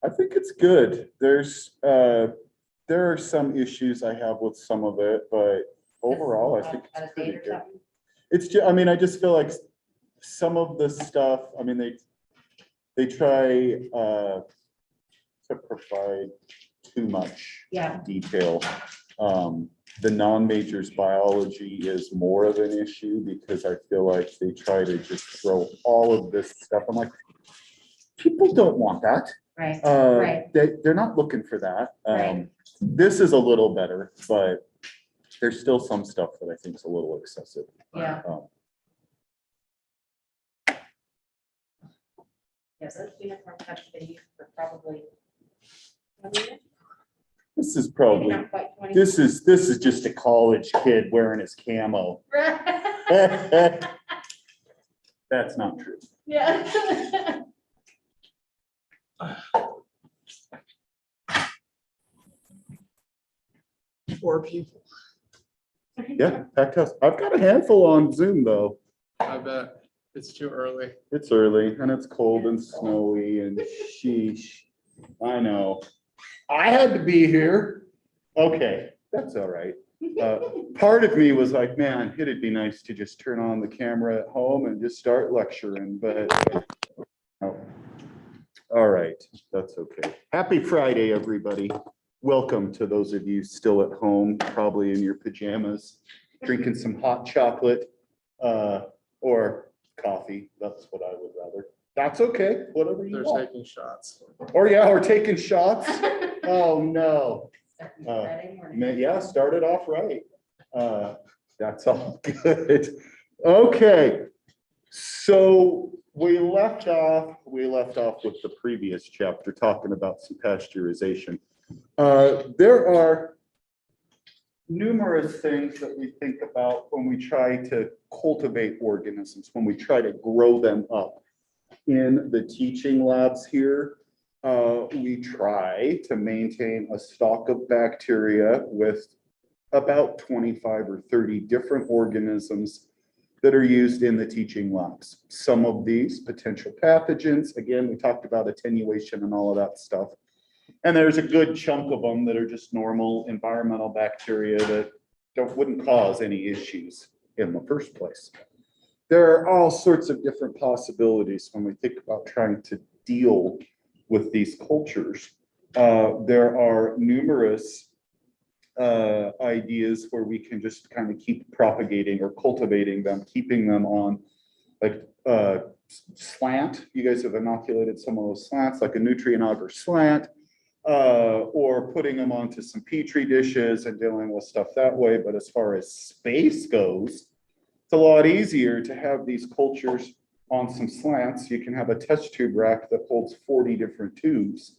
I think it's good. There are some issues I have with some of it, but overall, I think Out it's of pretty date or good. something? It's just, I mean, I just feel like some of the stuff, I mean, they try to provide too much Yeah. detail. The non-majors biology is more of an issue because I feel like they try to just throw all of this stuff. I'm like, people don't want that. Right, right, They're not looking for that. Right. This is a little better, but there's still some stuff that I think is a little excessive. yeah. Yes, those uniform touch been used for probably 20 years, This is maybe probably, not quite 20. this is just a college kid wearing his camo. That's not true. Yeah. Four people. Yeah, packed house. I've got a handful on Zoom though. I bet it's too early. It's early and it's cold and snowy and sheesh. I know. I had to be here. Okay, that's all right. Part of me was like, man, it'd be nice to just turn on the camera at home and just start lecturing, but oh. All right, that's okay. Happy Friday, everybody. Welcome to those of you still at home, probably in your pajamas, drinking some hot chocolate or coffee. That's what I would rather. That's okay, whatever you They're want. taking shots. Or yeah, or taking shots. Oh, no. Friday morning. Yeah, started off right. That's all good. Okay. So we left off with the previous chapter talking about some pasteurization. There are numerous things that we think about when we try to cultivate organisms, when we try to grow them up. In the teaching labs here, we try to maintain a stock of bacteria with about 25 or 30 different organisms that are used in the teaching labs. Some of these potential pathogens, again, we talked about attenuation and all of that stuff. And there's a good chunk of them that are just normal environmental bacteria that wouldn't cause any issues in the first place. There are all sorts of different possibilities when we think about trying to deal with these cultures. There are numerous ideas where we can just kind of keep propagating or cultivating them, keeping them on like slant. You guys have inoculated some of those slants, like a nutrient auger slant, or putting them onto some petri dishes and dealing with stuff that way. But as far as space goes, it's a lot easier to have these cultures on some slants. You can have a test tube rack that holds 40 different tubes,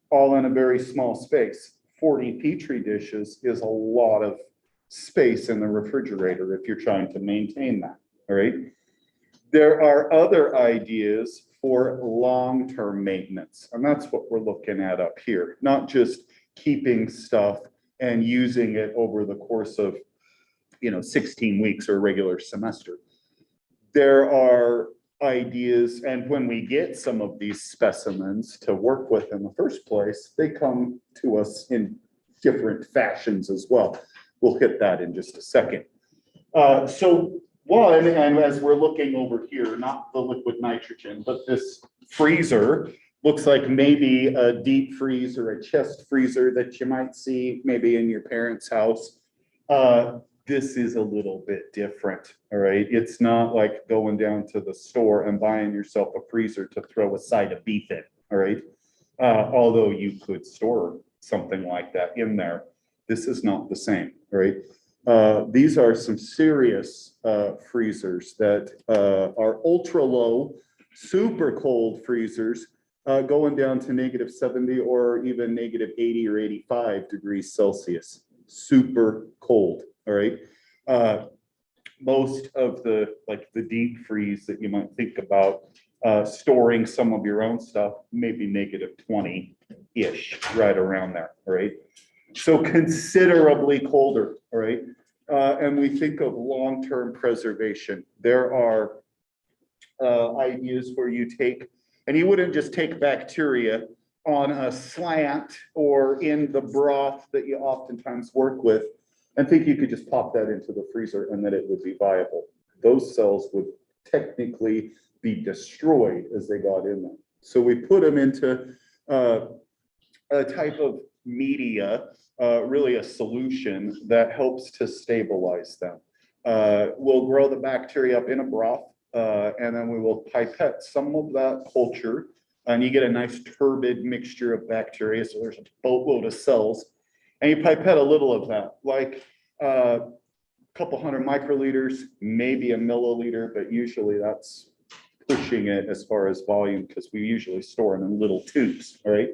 all in a very small space. 40 petri dishes is a lot of space in the refrigerator if you're trying to maintain that, all right? There are other ideas for long-term maintenance, and that's what we're looking at up here, not just keeping stuff and using it over the course of 16 weeks or a regular semester. There are ideas, and when we get some of these specimens to work with in the first place, they come to us in different fashions as well. We'll hit that in just a second. So one, and as we're looking over here, not the liquid nitrogen, but this freezer looks like maybe a deep freeze or a chest freezer that you might see maybe in your parents' house. This is a little bit different, all right? It's not like going down to the store and buying yourself a freezer to throw a side of beef in, all right? Although you could store something like that in there, this is not the same, all right? These are some serious freezers that are ultra low, super cold freezers, going down to -70 or even -80 or 85 degrees Celsius, super cold. All right. Most of the deep freeze that you might think about storing some of your own stuff, maybe -20-ish, right around there. All right. So considerably colder. All right. And we think of long-term preservation. There are ideas where you take, and you wouldn't just take bacteria on a slant or in the broth that you oftentimes work with, and think you could just pop that into the freezer and that it would be viable. Those cells would technically be destroyed as they got in there. So we put them into a type of media, really a solution that helps to stabilize them. We'll grow the bacteria up in a broth, and then we will pipette some of that culture, and you get a nice turbid mixture of bacteria. So there's a boatload of cells, and you pipette a little of that, like a couple hundred microliters, maybe a milliliter, but usually that's pushing it as far as volume because we usually store them in little tubes, all right?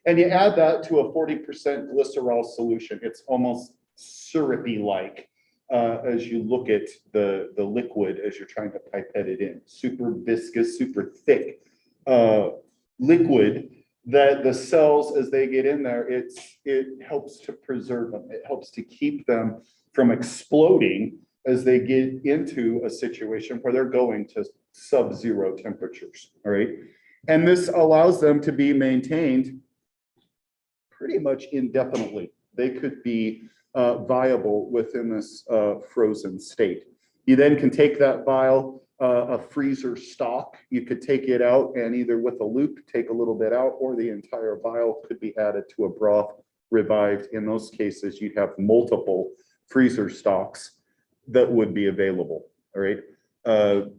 And you add that to a 40% glycerol solution. It's almost syrupy-like as you look at the liquid as you're trying to pipette it in. Super viscous, super thick liquid that the cells, as they get in there, it helps to preserve them. It helps to keep them from exploding as they get into a situation where they're going to sub-zero temperatures, all right? And this allows them to be maintained pretty much indefinitely. They could be viable within this frozen state. You then can take that vial, a freezer stock, you could take it out and either with a loop, take a little bit out, or the entire vial could be added to a broth, revived. In those cases, you'd have multiple freezer stocks that would be available, all right?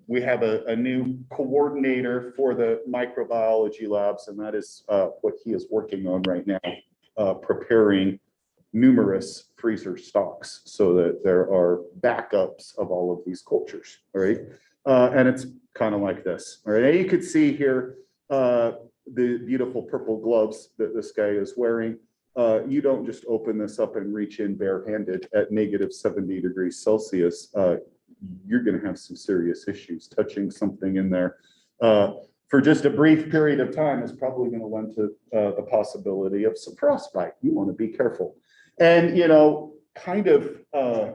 We have a new coordinator for the microbiology labs, and that is what he is working on right now, preparing numerous freezer stocks so that there are backups of all of these cultures, all right? And it's kind of like this, all right? And you could see here the beautiful purple gloves that this guy is wearing. You don't just open this up and reach in barehanded at -70 degrees Celsius. You're going to have some serious issues. Touching something in there for just a brief period of time is probably going to lend to the possibility of some frostbite. You want to be careful. And, you know, kind of, I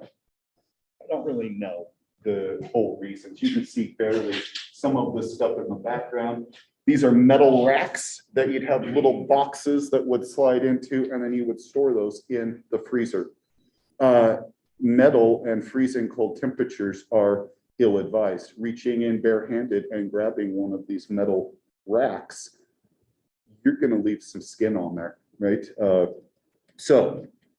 don't really know the whole reasons. You can see barely some of the stuff in the background. These are metal racks that you'd have little boxes that would slide into, and then you would store those in the freezer. Metal and freezing cold temperatures are ill-advised. Reaching in barehanded and grabbing one of these metal racks, you're going to leave some skin on there, right?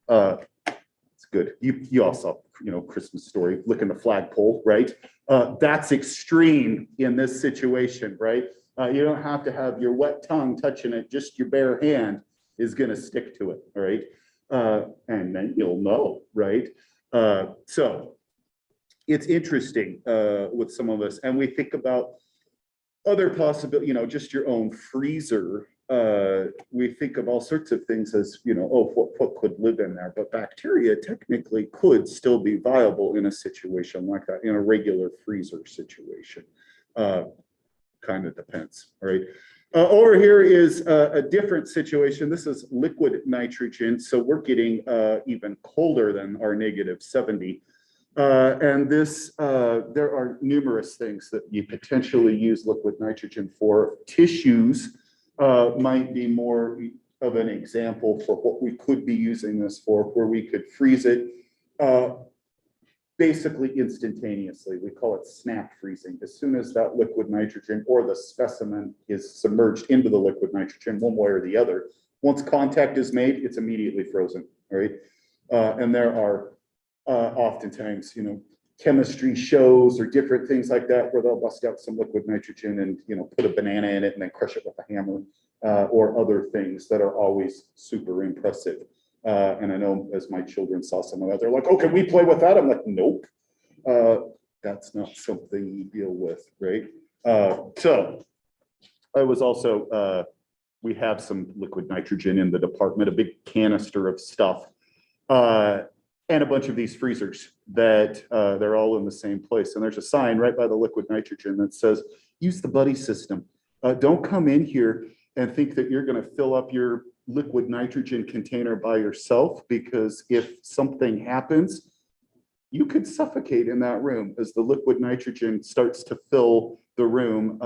It's good. You all saw, you know, Christmas Story, licking the flagpole, right? That's extreme in this situation, right? You don't have to have your wet tongue touching it, just your bare hand is going to stick to it, all right? And then you'll know, right? So it's interesting with some of us, and we think about other possible, you know, just your own freezer. We think of all sorts of things as, you know, oh, what could live in there? But bacteria technically could still be viable in a situation like that, in a regular freezer situation. Kind of depends, all right? Over here is a different situation. This is liquid nitrogen. So we're getting even colder than our -70. And this, there are numerous things that you potentially use liquid nitrogen for. Tissues might be more of an example for what we could be using this for, where we could freeze it basically instantaneously. We call it snap freezing. As soon as that liquid nitrogen or the specimen is submerged into the liquid nitrogen, one way or the other, once contact is made, it's immediately frozen, right? And there are oftentimes, you know, chemistry shows or different things like that where they'll bust out some liquid nitrogen and, you know, put a banana in it and then crush it with a hammer or other things that are always super impressive. And I know as my children saw some of that, they're like, oh, can we play with that? I'm like, nope, that's not something you deal with, right? So I was also, we have some liquid nitrogen in the department, a big canister of stuff, and a bunch of these freezers that they're all in the same place. And there's a sign right by the liquid nitrogen that says, use the buddy system. Don't come in here and think that you're going to fill up your liquid nitrogen container by yourself, because if something happens, you could suffocate in that room as the liquid nitrogen starts to fill the room.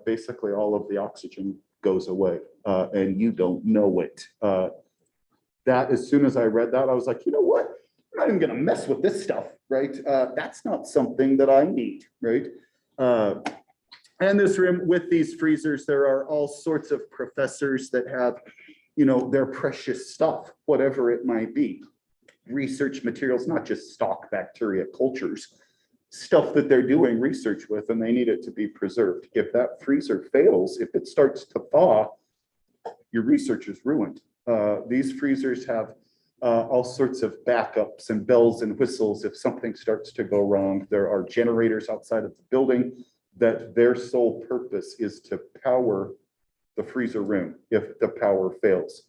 Basically all of the oxygen goes away, and you don't know it. That as soon as I read that, I was like, you know what? I'm not even gonna mess with this stuff, right? That's not something that I need, right? And this room with these freezers, there are all sorts of professors that have, you know, their precious stuff, whatever it might be. Research materials, not just stock bacteria cultures, stuff that they're doing research with, and they need it to be preserved. If that freezer fails, if it starts to thaw, your research is ruined. These freezers have all sorts of backups and bells and whistles if something starts to go wrong. There are generators outside of the building that their sole purpose is to power the freezer room if the power fails.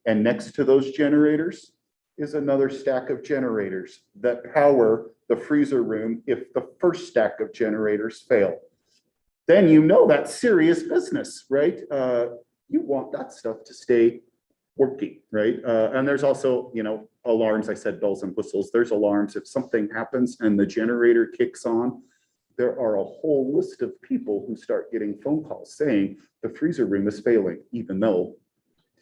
And next to those generators is another stack of generators that power the freezer room if the first stack of generators fail. Then you know that's serious business, right? You want that stuff to stay working, right? And there's also, you know, alarms. I said bells and whistles. There's alarms. If something happens and the generator kicks on, there are a whole list of people who start getting phone calls saying the freezer room is failing, even though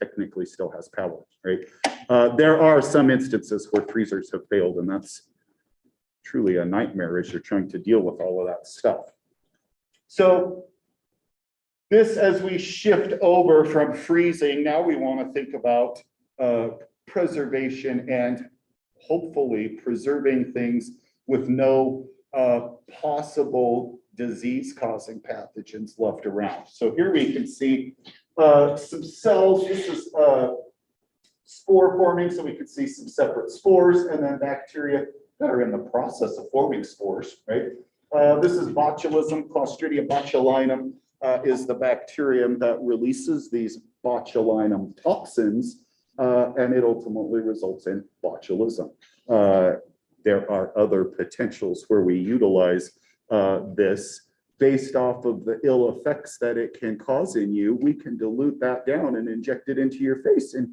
technically still has power, right? There are some instances where freezers have failed, and that's truly a nightmare as you're trying to deal with all of that stuff. So this, as we shift over from freezing, now we want to think about preservation and hopefully preserving things with no possible disease-causing pathogens left around. So here we can see some cells. This is spore forming, so we can see some separate spores, and then bacteria that are in the process of forming spores, right? This is botulism. Clostridium botulinum is the bacterium that releases these botulinum toxins, and it ultimately results in botulism. There are other potentials where we utilize this based off of the ill effects that it can cause in you. We can dilute that down and inject it into your face, and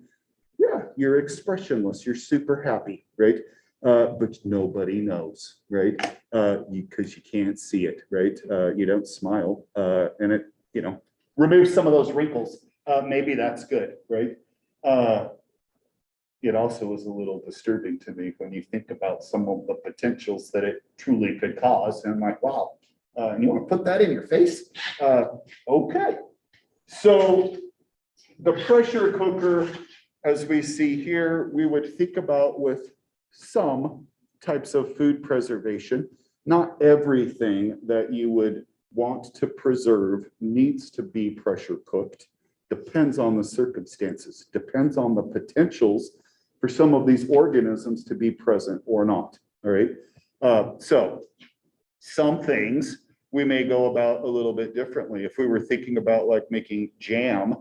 yeah, you're expressionless, you're super happy, right? But nobody knows, right? Because you can't see it, right? You don't smile, and it, you know, removes some of those wrinkles. Maybe that's good, right? It also is a little disturbing to me when you think about some of the potentials that it truly could cause. And I'm like, wow, and you want to put that in your face? Okay. So the pressure cooker, as we see here, we would think about with some types of food preservation. Not everything that you would want to preserve needs to be pressure cooked. Depends on the circumstances, depends on the potentials for some of these organisms to be present or not, all right? So some things we may go about a little bit differently. If we were thinking about like making jam,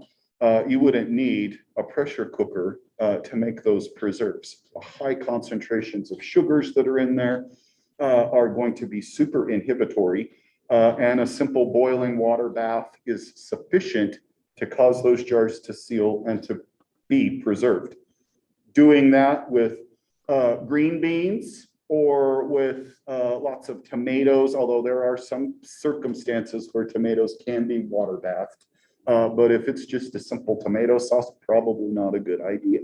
you wouldn't need a pressure cooker to make those preserves. The high concentrations of sugars that are in there are going to be super inhibitory, and a simple boiling water bath is sufficient to cause those jars to seal and to be preserved. Doing that with green beans or with lots of tomatoes, although there are some circumstances where tomatoes can be water bathed. But if it's just a simple tomato sauce, probably not a good idea.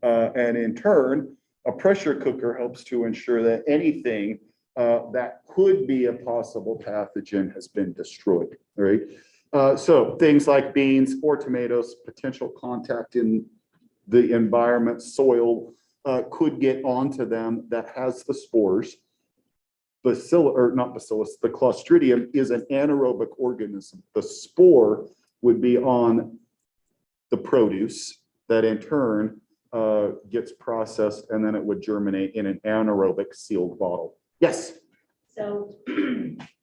And in turn, a pressure cooker helps to ensure that anything that could be a possible pathogen has been destroyed, right? So things like beans or tomatoes, potential contact in the environment, soil, could get onto them that has the spores. Bacillus, or not bacillus, the Clostridium is an anaerobic organism. The spore would be on the produce that in turn gets processed, and then it would germinate in an anaerobic sealed bottle. Yes? So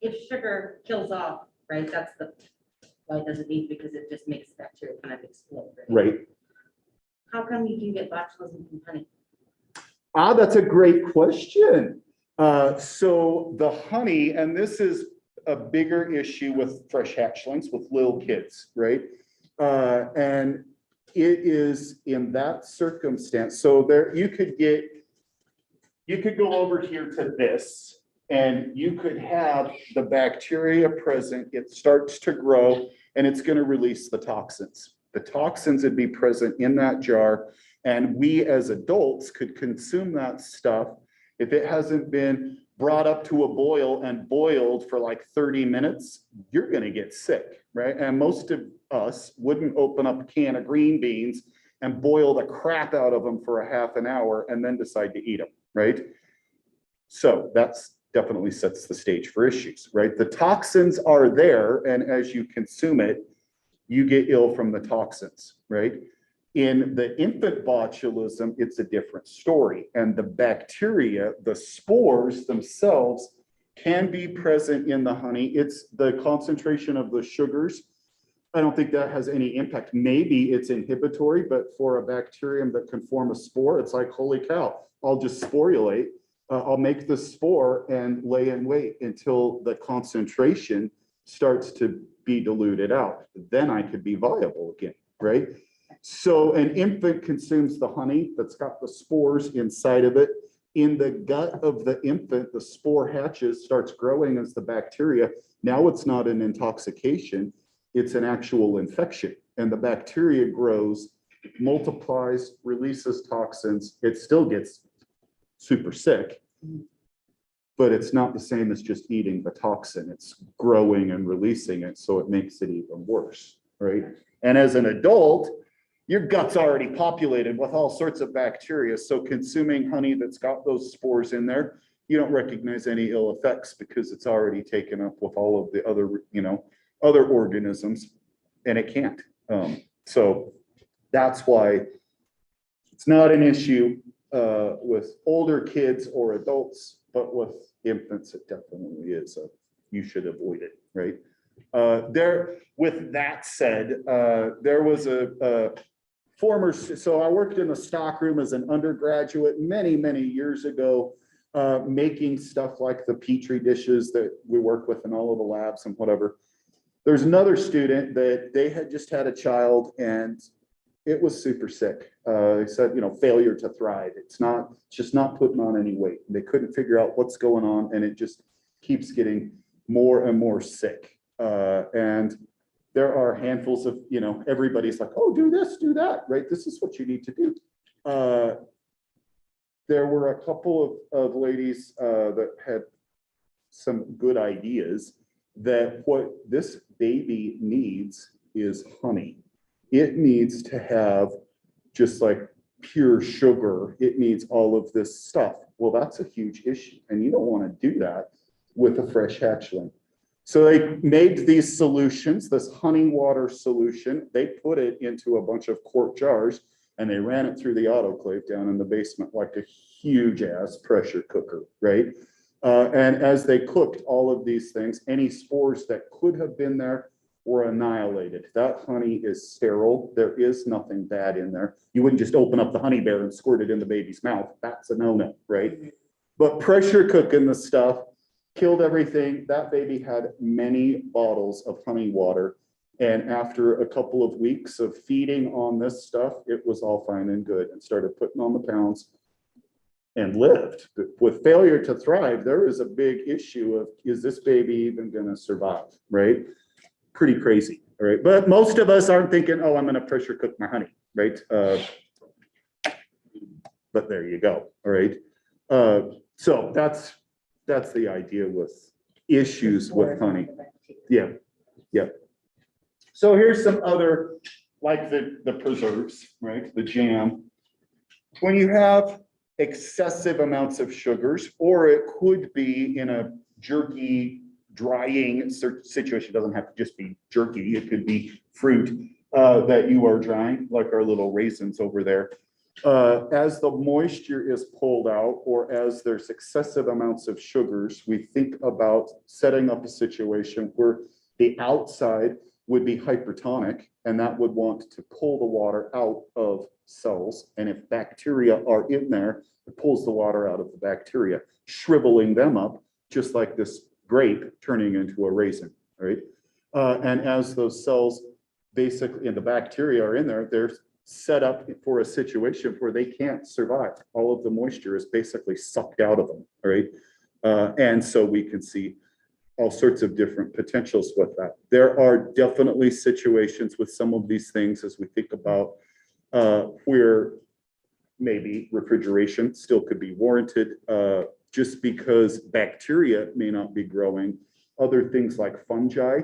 if sugar kills off, right, that's the, why it doesn't need, because it just makes bacteria kind of explode. Right. How come you can get botulism from honey? That's a great question. So the honey, and this is a bigger issue with fresh hatchlings, with little kids, right? And it is in that circumstance. So there, you could go over here to this, and you could have the bacteria present. It starts to grow. and it's going to release the toxins. The toxins would be present in that jar, and we as adults could consume that stuff. If it hasn't been brought up to a boil and boiled for like 30 minutes, you're going to get sick, right? And most of us wouldn't open up a can of green beans and boil the crap out of them for a half an hour and then decide to eat them, right? So that's definitely sets the stage for issues, right? The toxins are there, and as you consume it, you get ill from the toxins, right? In the infant botulism, it's a different story. And the bacteria, the spores themselves, can be present in the honey. It's the concentration of the sugars. I don't think that has any impact. Maybe it's inhibitory, but for a bacterium that can form a spore, it's like, holy cow, I'll just sporulate. I'll make the spore and lay in wait until the concentration starts to be diluted out. Then I could be viable again, right? So an infant consumes the honey that's got the spores inside of it. In the gut of the infant, the spore hatches, starts growing as the bacteria. Now it's not an intoxication, it's an actual infection. And the bacteria grows, multiplies, releases toxins. It still gets super sick, but it's not the same as just eating the toxin. It's growing and releasing it, so it makes it even worse, right? And as an adult, your gut's already populated with all sorts of bacteria. So consuming honey that's got those spores in there, you don't recognize any ill effects because it's already taken up with all of the other, other organisms, and it can't. So that's why it's not an issue with older kids or adults, but with infants, it definitely is. You should avoid it, right? With that said, there was a former, so I worked in the stockroom as an undergraduate many, many years ago, making stuff like the Petri dishes that we work with in all of the labs and whatever. There's another student that they had just had a child and it was super sick. They said, failure to thrive. It's just not putting on any weight. They couldn't figure out what's going on, and it just keeps getting more and more sick. And there are handfuls of, everybody's like, oh, do this, do that, right? This is what you need to do. There were a couple of ladies that had some good ideas that what this baby needs is honey. It needs to have just like pure sugar. It needs all of this stuff. Well, that's a huge issue, and you don't want to do that with a fresh hatchling. So they made these solutions, this honey water solution. They put it into a bunch of quart jars and they ran it through the autoclave down in the basement like a huge ass pressure cooker, right? And as they cooked all of these things, any spores that could have been there were annihilated. That honey is sterile. There is nothing bad in there. You wouldn't just open up the honey bear and squirt it in the baby's mouth. That's a no-no, right? But pressure cooking the stuff killed everything. That baby had many bottles of honey water. And after a couple of weeks of feeding on this stuff, it was all fine and good and started putting on the pounds and lived. But with failure to thrive, there is a big issue of, is this baby even going to survive, right? Pretty crazy, all right? But most of us aren't thinking, oh, I'm going to pressure cook my honey, right? But there you go, all right? So that's the idea with issues with honey. Yeah, yeah. So here's some other, like the preserves, right? The jam. When you have excessive amounts of sugars, or it could be in a jerky drying situation, it doesn't have to just be jerky, it could be fruit that you are drying, like our little raisins over there. As the moisture is pulled out, or as there's excessive amounts of sugars, we think about setting up a situation where the outside would be hypertonic, and that would want to pull the water out of cells. And if bacteria are in there, it pulls the water out of the bacteria, shriveling them up, just like this grape turning into a raisin, right? And as those cells basically, and the bacteria are in there, they're set up for a situation where they can't survive. All of the moisture is basically sucked out of them, right? And so we can see all sorts of different potentials with that. There are definitely situations with some of these things as we think about where maybe refrigeration still could be warranted just because bacteria may not be growing. Other things like fungi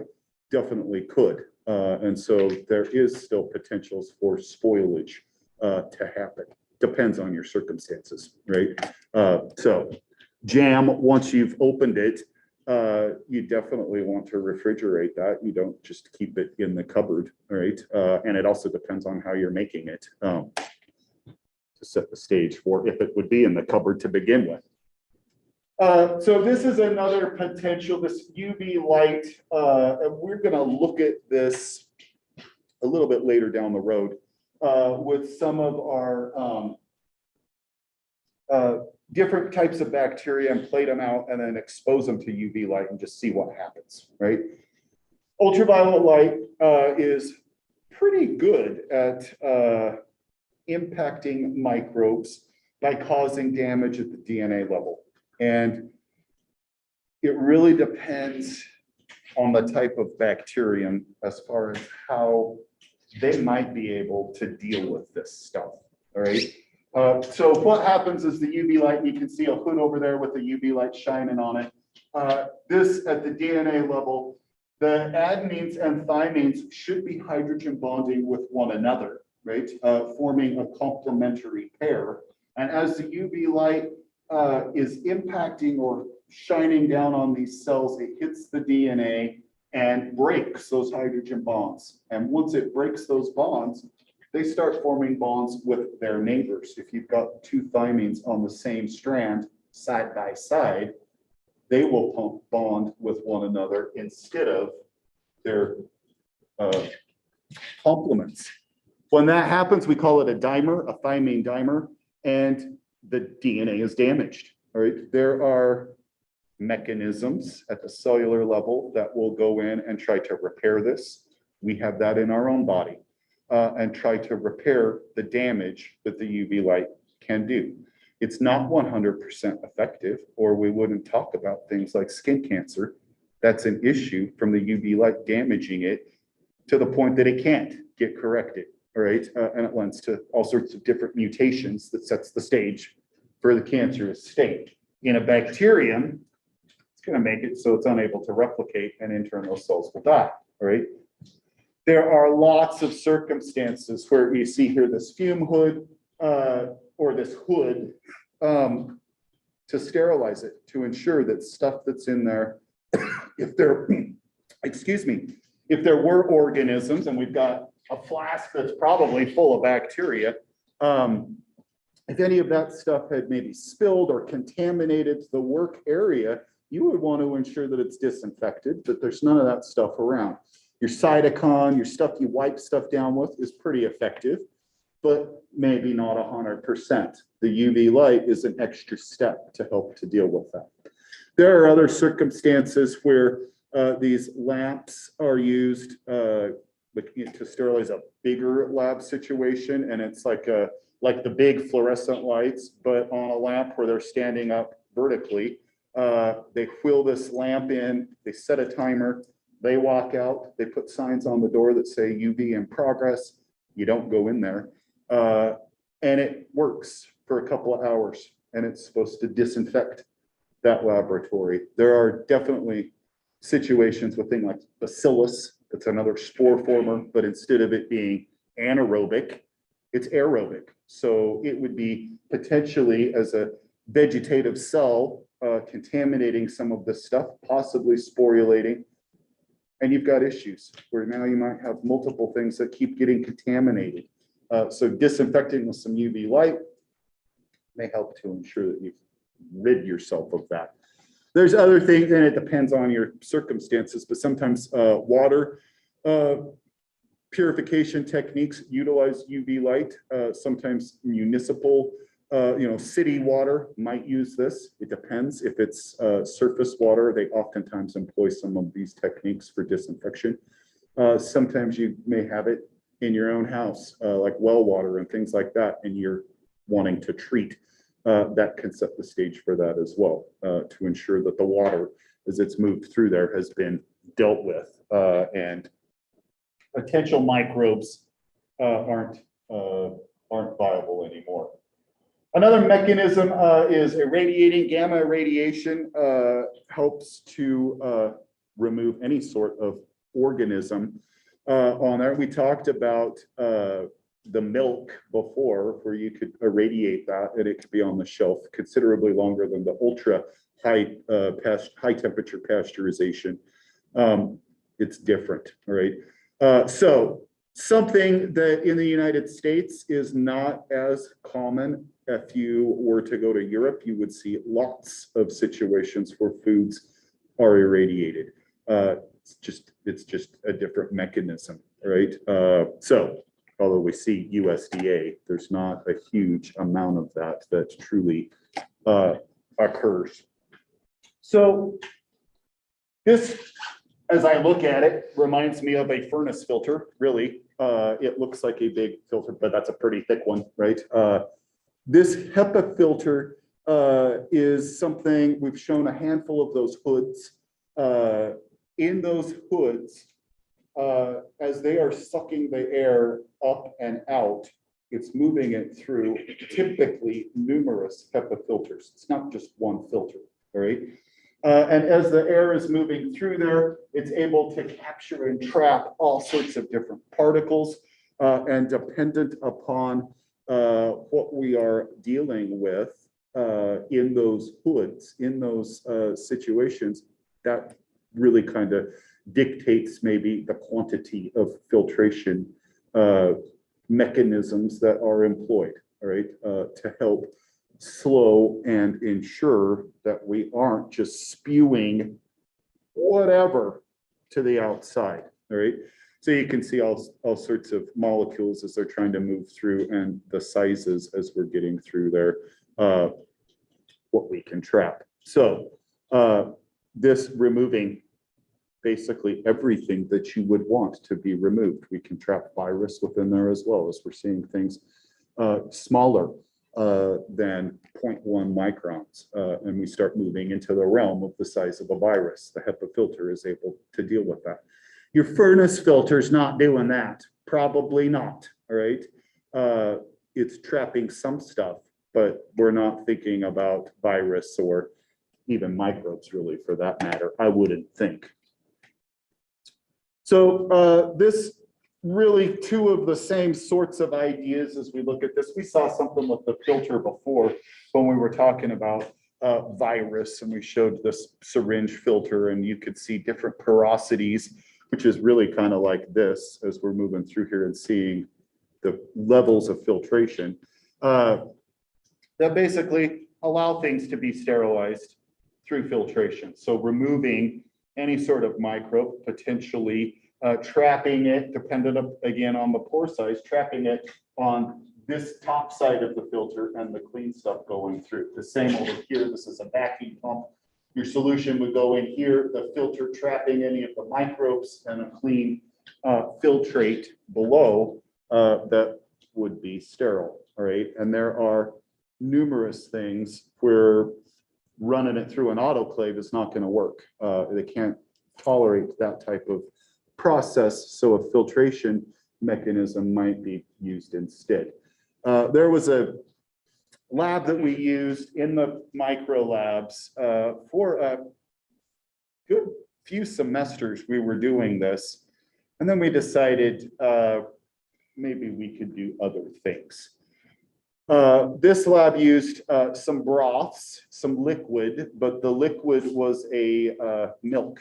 definitely could. And so there is still potentials for spoilage to happen. Depends on your circumstances, right? So jam, once you've opened it, you definitely want to refrigerate that. You don't just keep it in the cupboard, right? And it also depends on how you're making it to set the stage for if it would be in the cupboard to begin with. So this is another potential, this UV light, and we're going to look at this a little bit later down the road with some of our different types of bacteria and plate them out and then expose them to UV light and just see what happens, right? Ultraviolet light is pretty good at impacting microbes by causing damage at the DNA level. And it really depends on the type of bacterium as far as how they might be able to deal with this stuff, all right? So what happens is the UV light, you can see a hood over there with the UV light shining on it. This at the DNA level, the adenines and thymines should be hydrogen bonding with one another, right? Forming a complementary pair. And as the UV light is impacting or shining down on these cells, it hits the DNA and breaks those hydrogen bonds. And once it breaks those bonds, they start forming bonds with their neighbors. If you've got two thymines on the same strand side by side, they will bond with one another instead of their complements. When that happens, we call it a dimer, a thymine dimer, and the DNA is damaged. All right, there are mechanisms at the cellular level that will go in and try to repair this. We have that in our own body and try to repair the damage that the UV light can do. It's not 100% effective, or we wouldn't talk about things like skin cancer. That's an issue from the UV light damaging it to the point that it can't get corrected. All right, and it lends to all sorts of different mutations that sets the stage for the cancerous state. In a bacterium, it's going to make it so it's unable to replicate, and in turn those cells will die. All right. There are lots of circumstances where you see here this fume hood or this hood to sterilize it, to ensure that stuff that's in there, if there, excuse me, if there were organisms, and we've got a flask that's probably full of bacteria, if any of that stuff had maybe spilled or contaminated the work area, you would want to ensure that it's disinfected, that there's none of that stuff around. Your Cytocon, your stuff you wipe stuff down with is pretty effective, but maybe not 100%. The UV light is an extra step to help to deal with that. There are other circumstances where these lamps are used to sterilize a bigger lab situation, and it's like the big fluorescent lights, but on a lamp where they're standing up vertically. They wheel this lamp in, they set a timer, they walk out, they put signs on the door that say UV in progress. You don't go in there. And it works for a couple of hours, and it's supposed to disinfect that laboratory. There are definitely situations with things like bacillus, it's another spore former, but instead of it being anaerobic, it's aerobic. So it would be potentially as a vegetative cell contaminating some of this stuff, possibly sporulating. And you've got issues where now you might have multiple things that keep getting contaminated. So disinfecting with some UV light may help to ensure that you've rid yourself of that. There's other things, and it depends on your circumstances, but sometimes water purification techniques utilize UV light. Sometimes municipal, city water might use this. It depends. If it's surface water, they oftentimes employ some of these techniques for disinfection. Sometimes you may have it in your own house, like well water and things like that, and you're wanting to treat. That can set the stage for that as well, to ensure that the water as it's moved through there has been dealt with, and potential microbes aren't viable anymore. Another mechanism is irradiating. Gamma irradiation helps to remove any sort of organism on there. We talked about the milk before, where you could irradiate that and it could be on the shelf considerably longer than the ultra high high temperature pasteurization. It's different, right? So something that in the United States is not as common. If you were to go to Europe, you would see lots of situations where foods are irradiated. It's just a different mechanism, right? So although we see USDA, there's not a huge amount of that truly occurs. So this, as I look at it, reminds me of a furnace filter, really. It looks like a big filter, but that's a pretty thick one, right? This HEPA filter is something, we've shown a handful of those hoods. In those hoods, as they are sucking the air up and out, it's moving it through typically numerous HEPA filters. It's not just one filter, all right? And as the air is moving through there, it's able to capture and trap all sorts of different particles, and dependent upon what we are dealing with in those hoods, in those situations, that really kind of dictates maybe the quantity of filtration mechanisms that are employed, all right, to help slow and ensure that we aren't just spewing whatever to the outside, all right? So you can see all sorts of molecules as they're trying to move through, and the sizes as we're getting through there, what we can trap. So this removing basically everything that you would want to be removed. We can trap virus within there as well, as we're seeing things smaller than 0.1 microns, and we start moving into the realm of the size of a virus. The HEPA filter is able to deal with that. Your furnace filter's not doing that, probably not, all right? It's trapping some stuff, but we're not thinking about virus or even microbes really, for that matter, I wouldn't think. So this really two of the same sorts of ideas as we look at this. We saw something with the filter before when we were talking about virus, and we showed this syringe filter, and you could see different porosities, which is really kind of like this as we're moving through here and seeing the levels of filtration that basically allow things to be sterilized through filtration. So removing any sort of microbe, potentially trapping it, dependent again on the pore size, trapping it on this top side of the filter and the clean stuff going through. The same over here, this is a vacuum pump. Your solution would go in here, the filter trapping any of the microbes, and a clean filtrate below that would be sterile, all right? And there are numerous things where running it through an autoclave is not going to work. They can't tolerate that type of process, so a filtration mechanism might be used instead. There was a lab that we used in the micro labs for a good few semesters. We were doing this, and then we decided maybe we could do other things. This lab used some broths, some liquid, but the liquid was a milk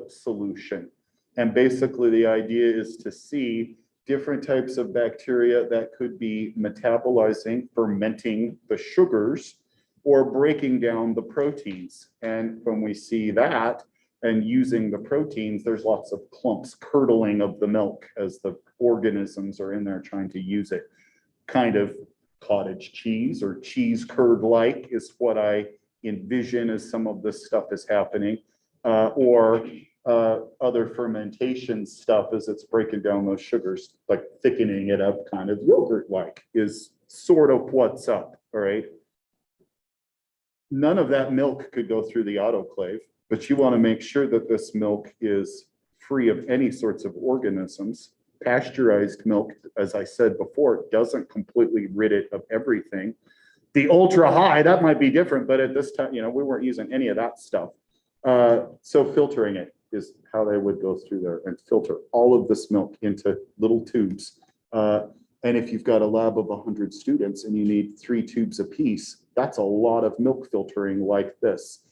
solution. And basically the idea is to see different types of bacteria that could be metabolizing, fermenting the sugars, or breaking down the proteins. And when we see that and using the proteins, there's lots of clumps, curdling of the milk as the organisms are in there trying to use it. Kind of cottage cheese or cheese curd-like is what I envision as some of this stuff is happening, or other fermentation stuff as it's breaking down those sugars, like thickening it up, kind of yogurt-like is sort of what's up, all right? None of that milk could go through the autoclave but you want to make sure that this milk is free of any sorts of organisms. Pasteurized milk, as I said before, doesn't completely rid it of everything. The ultra high, that might be different, but at this time, we weren't using any of that stuff. So filtering it is how they would go through there and filter all of this milk into little tubes. And if you've got a lab of 100 students and you need 3 tubes a piece, that's a lot of milk filtering like this.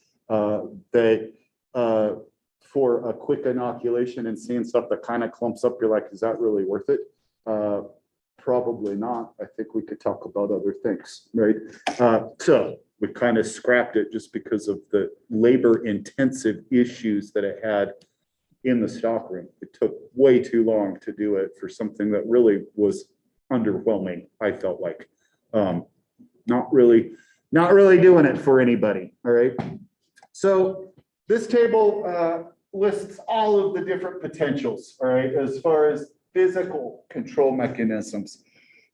For a quick inoculation and seeing stuff that kind of clumps up, you're like, is that really worth it? Probably not. I think we could talk about other things, right? So we kind of scrapped it just because of the labor intensive issues that it had in the stockroom. It took way too long to do it for something that really was underwhelming, I felt like. Not really doing it for anybody, all right? So this table lists all of the different potentials, all right, as far as physical control mechanisms.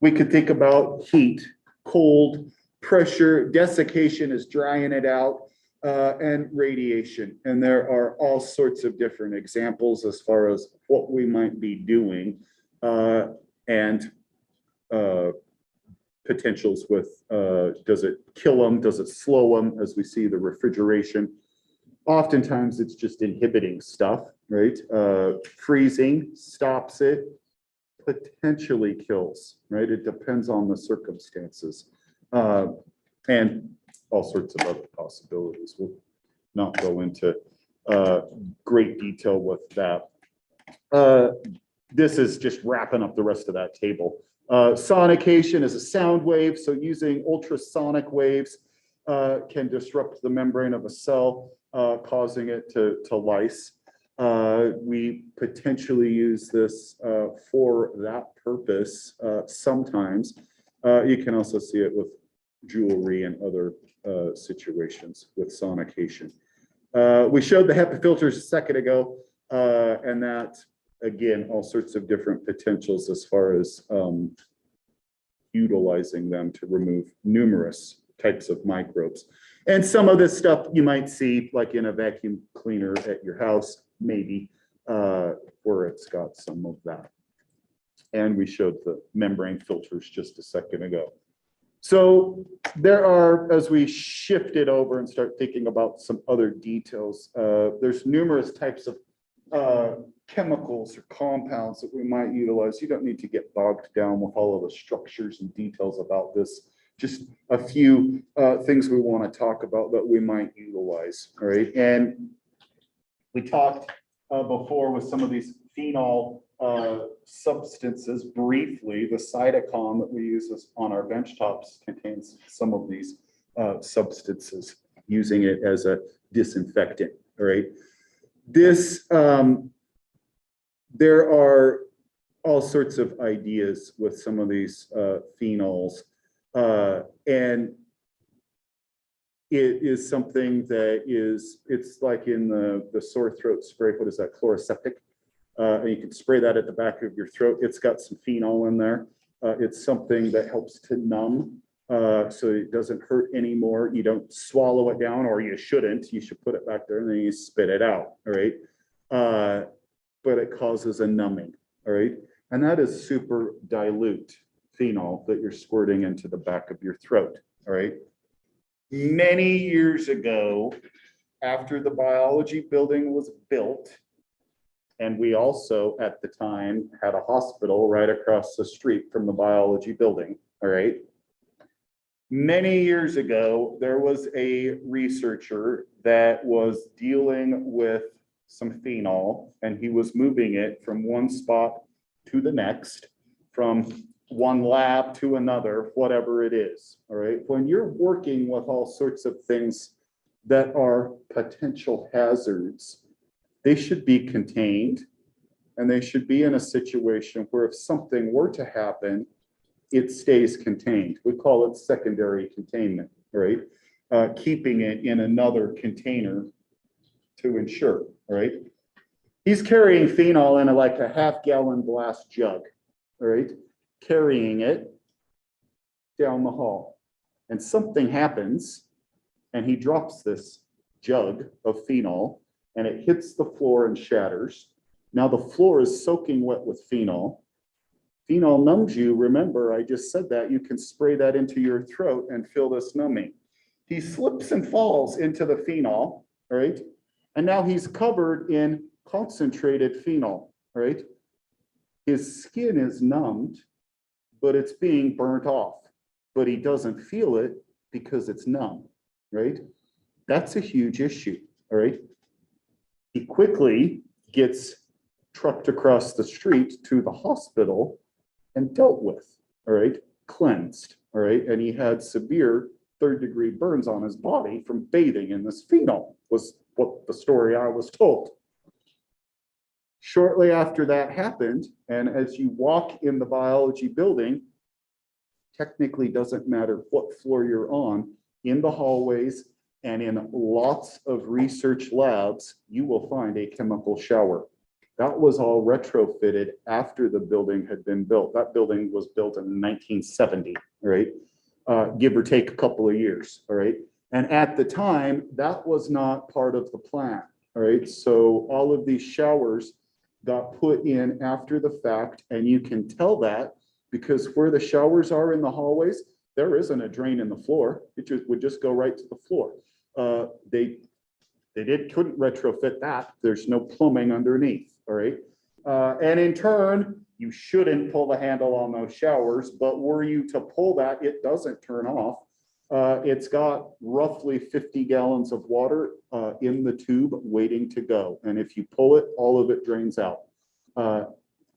We could think about heat, cold, pressure, desiccation is drying it out, and radiation. And there are all sorts of different examples as far as what we might be doing, and potentials with, does it kill them? Does it slow them? As we see the refrigeration. Oftentimes it's just inhibiting stuff, right? Freezing stops it, potentially kills, right? It depends on the circumstances, and all sorts of other possibilities. We'll not go into great detail with that. This is just wrapping up the rest of that table. Sonication is a sound wave, so using ultrasonic waves can disrupt the membrane of a cell, causing it to lyse. We potentially use this for that purpose sometimes. You can also see it with jewelry and other situations with sonication. We showed the HEPA filters a second ago, and that, again, all sorts of different potentials as far as utilizing them to remove numerous types of microbes. And some of this stuff you might see like in a vacuum cleaner at your house, maybe, where it's got some of that. And we showed the membrane filters just a second ago. So there are, as we shift it over and start thinking about some other details, there's numerous types of chemicals or compounds that we might utilize. You don't need to get bogged down with all of the structures and details about this. Just a few things we want to talk about that we might utilize, all right? And we talked before with some of these phenol substances briefly. The cytochrome that we use on our benchtops contains some of these substances, using it as a disinfectant, all right? This, there are all sorts of ideas with some of these phenols. And it is something that is, it's like in the sore throat spray, what is that, chloroseptic? And you can spray that at the back of your throat. It's got some phenol in there. It's something that helps to numb, so it doesn't hurt anymore. You don't swallow it down, or you shouldn't. You should put it back there and then you spit it out, all right? But it causes a numbing, all right? And that is super dilute phenol that you're squirting into the back of your throat, all right? Many years ago, after the biology building was built, and we also at the time had a hospital right across the street from the biology building, all right? Many years ago, there was a researcher that was dealing with some phenol, and he was moving it from one spot to the next, from one lab to another, whatever it is, all right? When you're working with all sorts of things that are potential hazards, they should be contained, and they should be in a situation where if something were to happen, it stays contained. We call it secondary containment, right? Keeping it in another container to ensure, right? He's carrying phenol in like a half-gallon glass jug, all right? Carrying it down the hall, and something happens, and he drops this jug of phenol and it hits the floor and shatters. Now the floor is soaking wet with phenol. Phenol numbs you. Remember, I just said that. You can spray that into your throat and feel this numbing. He slips and falls into the phenol, right? And now he's covered in concentrated phenol, right? His skin is numbed, but it's being burnt off, but he doesn't feel it because it's numb, right? That's a huge issue, all right? He quickly gets trucked across the street to the hospital and dealt with, all right, cleansed, all right, and he had severe third-degree burns on his body from bathing in this phenol, was what the story I was told. Shortly after that happened, and as you walk in the biology building, technically doesn't matter what floor you're on, in the hallways and in lots of research labs, you will find a chemical shower. That was all retrofitted after the building had been built. That building was built in 1970, right? Give or take a couple of years, all right? And at the time, that was not part of the plan, all right? So all of these showers got put in after the fact, and you can tell that because where the showers are in the hallways, there isn't a drain in the floor. It would just go right to the floor. They couldn't retrofit that. There's no plumbing underneath, all right? And in turn, you shouldn't pull the handle on those showers, but were you to pull that, it doesn't turn off. It's got roughly 50 gallons of water in the tube waiting to go. And if you pull it, all of it drains out.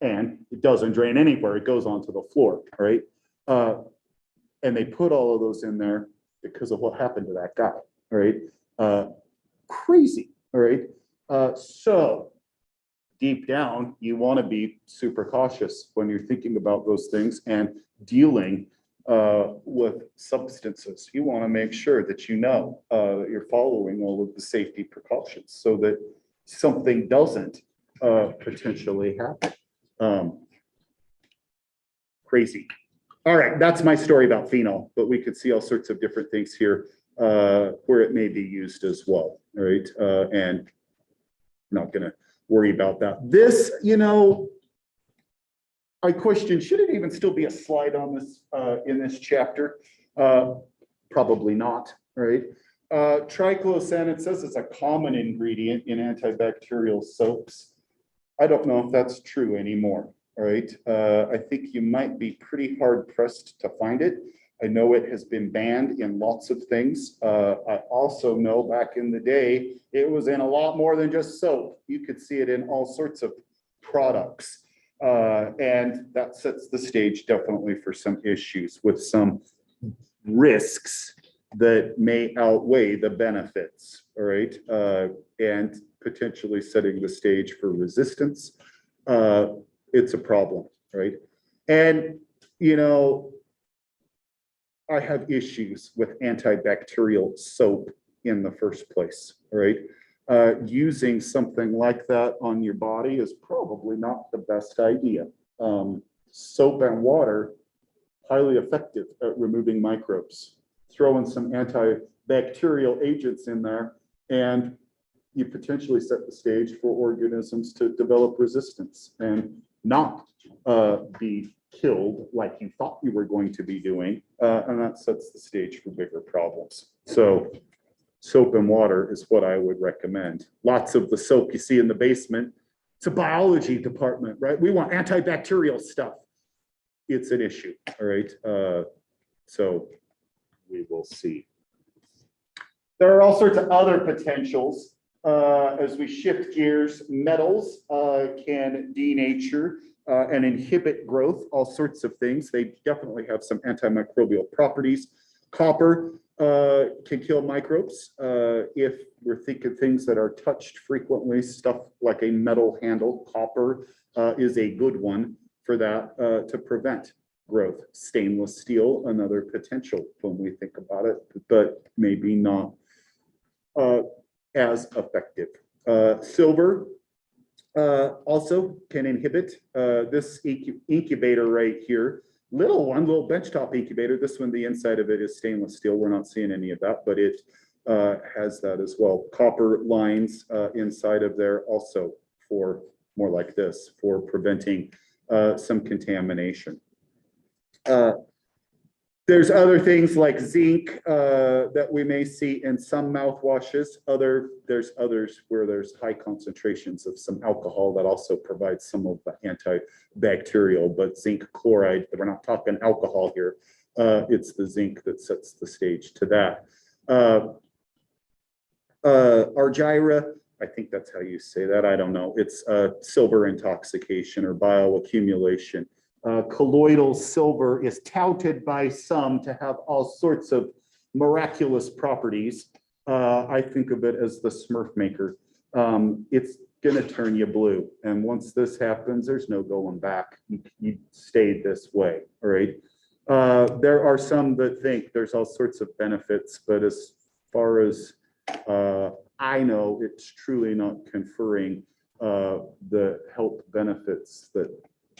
And it doesn't drain anywhere. It goes onto the floor, right? And they put all of those in there because of what happened to that guy, all right? Crazy, all right? So deep down, you want to be super cautious when you're thinking about those things and dealing with substances. You want to make sure that you know that you're following all of the safety precautions so that something doesn't potentially happen. Crazy. All right, that's my story about phenol, but we could see all sorts of different things here where it may be used as well, all right? And I'm not going to worry about that. This, you know, I question, should it even still be a slide on this in this chapter? Probably not, right? Triclosan, it says it's a common ingredient in antibacterial soaps. I don't know if that's true anymore, all right? I think you might be pretty hard pressed to find it. I know it has been banned in lots of things. I also know back in the day, it was in a lot more than just soap. You could see it in all sorts of products. And that sets the stage definitely for some issues with some risks that may outweigh the benefits, all right? And potentially setting the stage for resistance. It's a problem, right? And, you know, I have issues with antibacterial soap in the first place, right? Using something like that on your body is probably not the best idea. Soap and water, highly effective at removing microbes. Throw in some antibacterial agents in there, and you potentially set the stage for organisms to develop resistance and not be killed like you thought you were going to be doing, and that sets the stage for bigger problems. So soap and water is what I would recommend. Lots of the soap you see in the basement, it's a biology department, right? We want antibacterial stuff. It's an issue, all right? So we will see. There are all sorts of other potentials as we shift gears. Metals can denature and inhibit growth, all sorts of things. They definitely have some antimicrobial properties. Copper can kill microbes if we're thinking things that are touched frequently, stuff like a metal handle. Copper is a good one for that to prevent growth. Stainless steel, another potential when we think about it, but maybe not as effective. Silver also can inhibit this incubator right here. Little benchtop incubator. This one, the inside of it is stainless steel. We're not seeing any of that, but it has that as well. Copper lines inside of there also for more like this, for preventing some contamination. There's other things like zinc that we may see in some mouthwashes. There's others where there's high concentrations of some alcohol that also provides some of the antibacterial, but zinc chloride, we're not talking alcohol here. It's the zinc that sets the stage to that. Argyra, I think that's how you say that. I don't know. It's silver intoxication or bioaccumulation. Colloidal silver is touted by some to have all sorts of miraculous properties. I think of it as the Smurf maker. It's going to turn you blue. And once this happens, there's no going back. You stayed this way, all right? There are some that think there's all sorts of benefits, but as far as I know, it's truly not conferring the health benefits that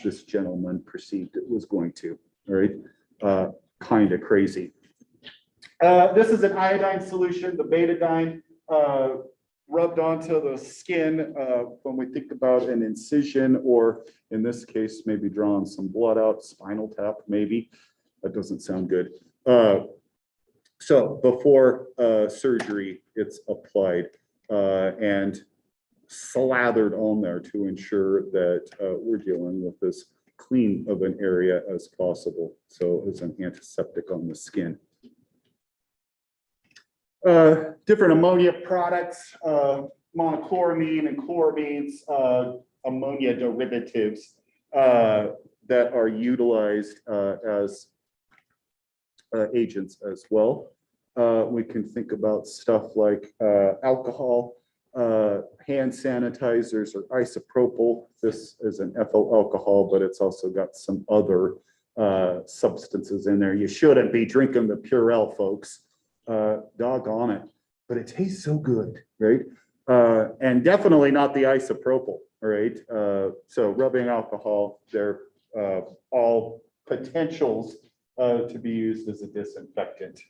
this gentleman perceived it was going to, all right? Kind of crazy. This is an iodine solution, the betadine rubbed onto the skin when we think about an incision, or in this case, maybe drawing some blood out, spinal tap, maybe. That doesn't sound good. So before surgery, it's applied and slathered on there to ensure that we're dealing with as clean of an area as possible. So it's an antiseptic on the skin. Different ammonia products, monochloramine and chloramines, ammonia derivatives that are utilized as agents as well. We can think about stuff like alcohol, hand sanitizers, or isopropyl. This is an ethyl alcohol, but it's also got some other substances in there. You shouldn't be drinking the Purell, folks. Doggone it, but it tastes so good, right? And definitely not the isopropyl, right? So rubbing alcohol, they're all potentials to be used as a disinfectant,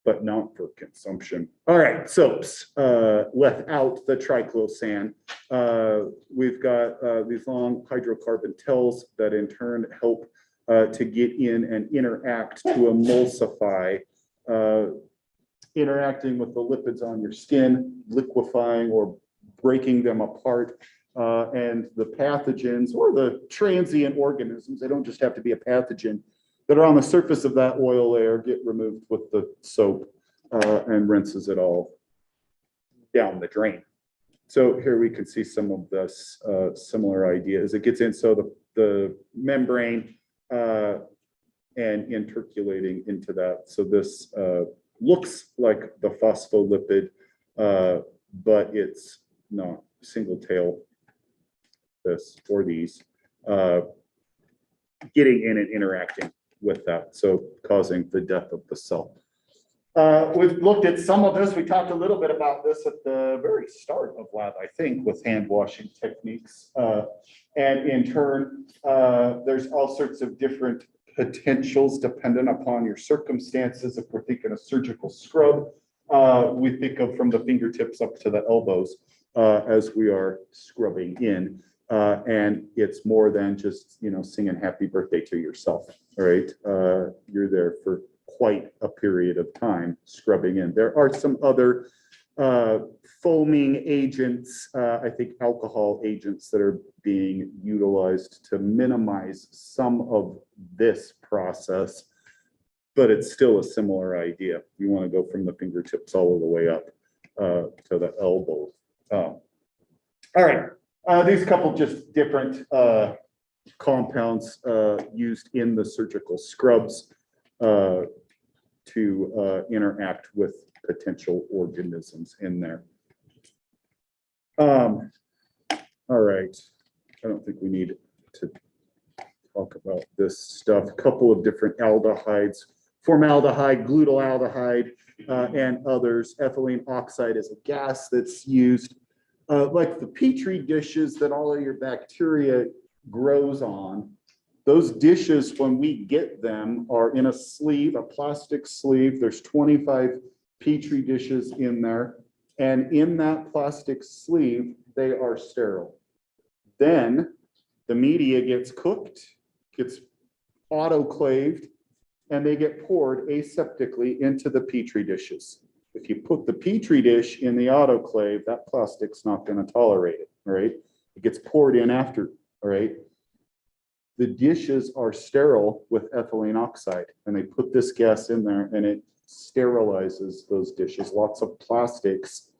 but not for consumption. All right, soaps without the triclosan. We've got these long hydrocarbon tails that in turn help to get in and interact to emulsify, interacting with the lipids on your skin, liquefying or breaking them apart. And the pathogens or the transient organisms, they don't just have to be a pathogen, that are on the surface of that oil layer get removed with the soap and rinses it all down the drain. So here we can see some of this similar ideas. It gets in so the membrane and intercalating into that. So this looks like the phospholipid, but it's not. Single tail, this or these, getting in and interacting with that, so causing the death of the cell. We've looked at some of this. We talked a little bit about this at the very start of lab, I think, with hand washing techniques. And in turn, there's all sorts of different potentials dependent upon your circumstances. If we're thinking a surgical scrub, we think of from the fingertips up to the elbows as we are scrubbing in. And it's more than just, singing happy birthday to yourself, all right? You're there for quite a period of time scrubbing in. There are some other foaming agents, I think alcohol agents that are being utilized to minimize some of this process, but it's still a similar idea. You want to go from the fingertips all the way up to the elbows. All right, these couple just different compounds used in the surgical scrubs to interact with potential organisms in there. All right, I don't think we need to talk about this stuff. A couple of different aldehydes, formaldehyde, glutaldehyde, and others. Ethylene oxide is a gas that's used like the Petri dishes that all of your bacteria grows on. Those dishes, when we get them, are in a sleeve, a plastic sleeve. There's 25 Petri dishes in there. And in that plastic sleeve, they are sterile. Then the media gets cooked, gets autoclaved, and they get poured aseptically into the Petri dishes. If you put the Petri dish in the autoclave, that plastic's not going to tolerate it, right? It gets poured in after, all right? The dishes are sterile with ethylene oxide, and they put this gas in there and it sterilizes those dishes. Lots of plastics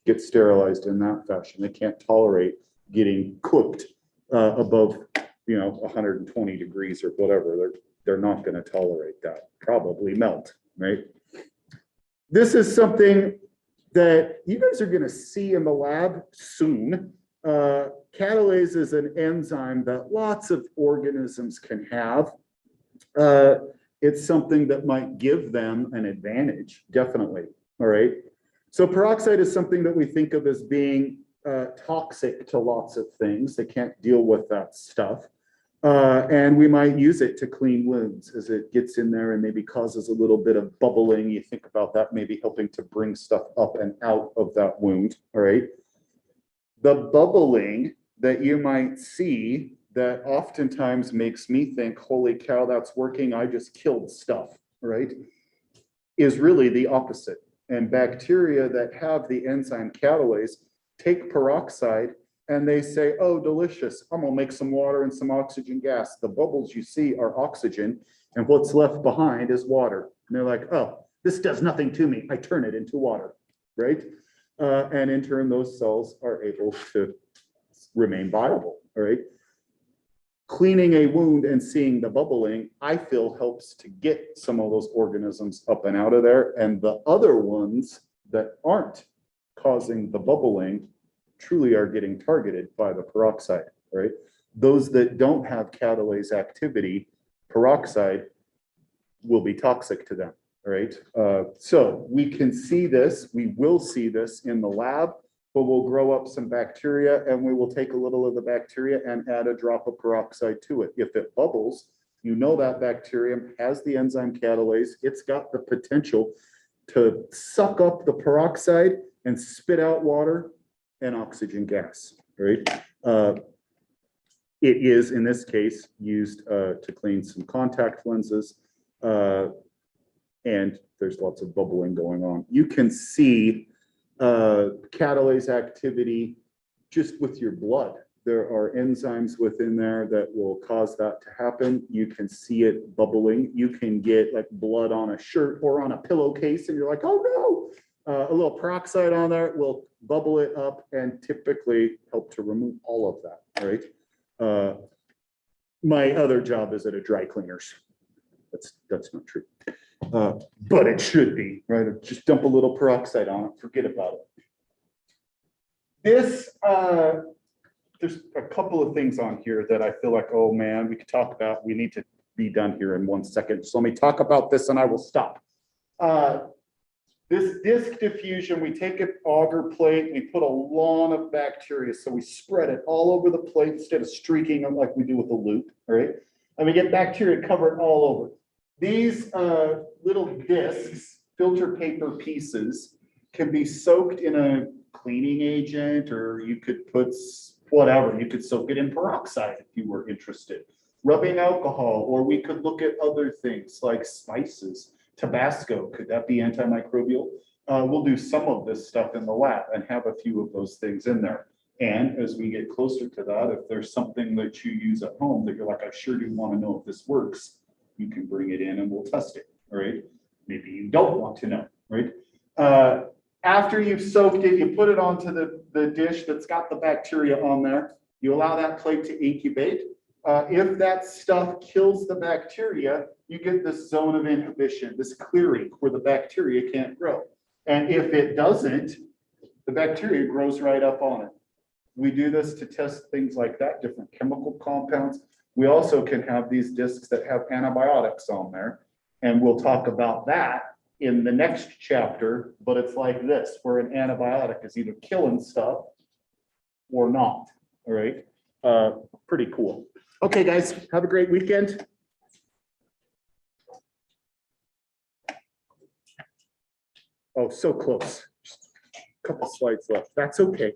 get sterilized in that fashion. They can't tolerate getting cooked above, 120 degrees or whatever. They're not going to tolerate that. Probably melt, right? This is something that you guys are going to see in the lab soon. Catalase is an enzyme that lots of organisms can have. It's something that might give them an advantage, definitely. All right. So peroxide is something that we think of as being toxic to lots of things. They can't deal with that stuff. And we might use it to clean wounds as it gets in there and maybe causes a little bit of bubbling. You think about that, maybe helping to bring stuff up and out of that wound. All right. The bubbling that you might see that oftentimes makes me think, holy cow, that's working, I just killed stuff, right? Is really the opposite. And bacteria that have the enzyme catalase take peroxide and they say, oh, delicious, I'm gonna make some water and some oxygen gas. The bubbles you see are oxygen, and what's left behind is water. And they're like, oh, this does nothing to me. I turn it into water, right? And in turn, those cells are able to remain viable, all right? Cleaning a wound and seeing the bubbling, I feel, helps to get some of those organisms up and out of there. And the other ones that aren't causing the bubbling truly are getting targeted by the peroxide, right? Those that don't have catalase activity, peroxide will be toxic to them, right? So we can see this, we will see this in the lab, but we'll grow up some bacteria and we will take a little of the bacteria and add a drop of peroxide to it. If it bubbles, you know that bacterium has the enzyme catalase. It's got the potential to suck up the peroxide and spit out water and oxygen gas, right? It is, in this case, used to clean some contact lenses, and there's lots of bubbling going on. You can see catalase activity just with your blood. There are enzymes within there that will cause that to happen. You can see it bubbling. You can get like blood on a shirt or on a pillowcase and you're like, oh no, a little peroxide on there will bubble it up and typically help to remove all of that, right? My other job is at a dry cleaners. That's not true. But it should be, right? Just dump a little peroxide on it, forget about it. This, there's a couple of things on here that I feel like, oh man, we could talk about, we need to be done here in 1 second. So let me talk about this and I will stop. This disc diffusion, we take an agar plate, we put a lawn of bacteria, so we spread it all over the plate instead of streaking them like we do with a loop, all right? And we get bacteria covered all over. These little discs, filter paper pieces, can be soaked in a cleaning agent, or you could put whatever, you could soak it in peroxide if you were interested. Rubbing alcohol, or we could look at other things like spices. Tabasco, could that be antimicrobial? We'll do some of this stuff in the lab and have a few of those things in there. And as we get closer to that, if there's something that you use at home that you're like, I sure do want to know if this works, you can bring it in and we'll test it, all right? Maybe you don't want to know, right? After you've soaked it, you put it onto the dish that's got the bacteria on there. You allow that plate to incubate. If that stuff kills the bacteria, you get this zone of inhibition, this clearing where the bacteria can't grow. And if it doesn't, the bacteria grows right up on it. We do this to test things like that, different chemical compounds. We also can have these discs that have antibiotics on there. And we'll talk about that in the next chapter, but it's like this, where an antibiotic is either killing stuff or not, all right? Pretty cool. Okay, guys, have a great weekend. Oh, so close. Just a couple slides left. That's okay.